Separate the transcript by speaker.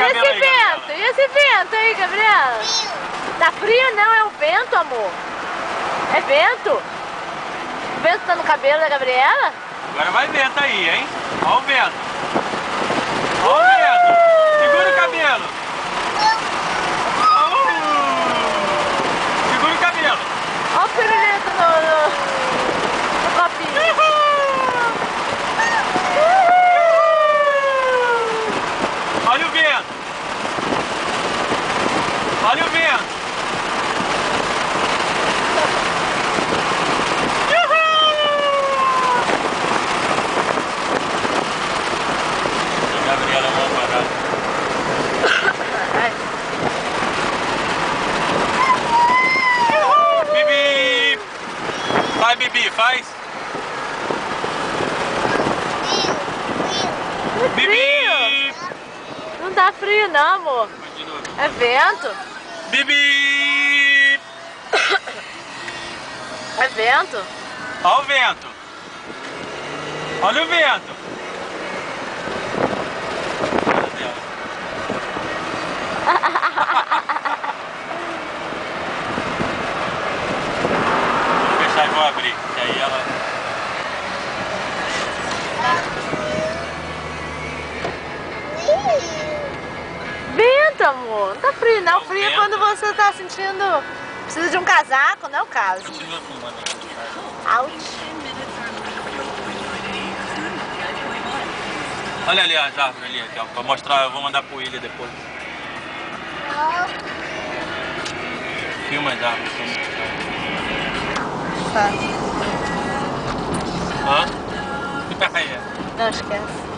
Speaker 1: cabelo aí,
Speaker 2: vento? E esse vento aí, Gabriela?
Speaker 3: Frio.
Speaker 2: Tá frio? Não, é o vento, amor. É vento? O vento tá no cabelo da Gabriela?
Speaker 1: Agora vai vento aí, hein? Olha o vento. Olha o vento. Segura o cabelo. Segura o cabelo.
Speaker 2: Olha o pirulito no copinho.
Speaker 1: Olha o vento. Olha o vento. Gabriela, vamos parar. Bibi! Vai, Bibi, faz. Bibi!
Speaker 2: Não tá frio não, amor.
Speaker 1: Continua.
Speaker 2: É vento.
Speaker 1: Bibi!
Speaker 2: É vento.
Speaker 1: Olha o vento. Olha o vento. Vou fechar e vou abrir. E aí ela...
Speaker 2: Vento, amor. Não tá frio não.
Speaker 1: É o
Speaker 2: Frio é
Speaker 1: vento.
Speaker 2: quando você tá sentindo... Precisa de um casaco, não é o caso.
Speaker 1: Continua filmando aí.
Speaker 2: Ouch.
Speaker 1: Olha ali as árvores ali, aqui, ó, pra mostrar, eu vou mandar pro William depois. Filma as árvores.
Speaker 2: Tá.
Speaker 1: Hã?
Speaker 2: Não esquece.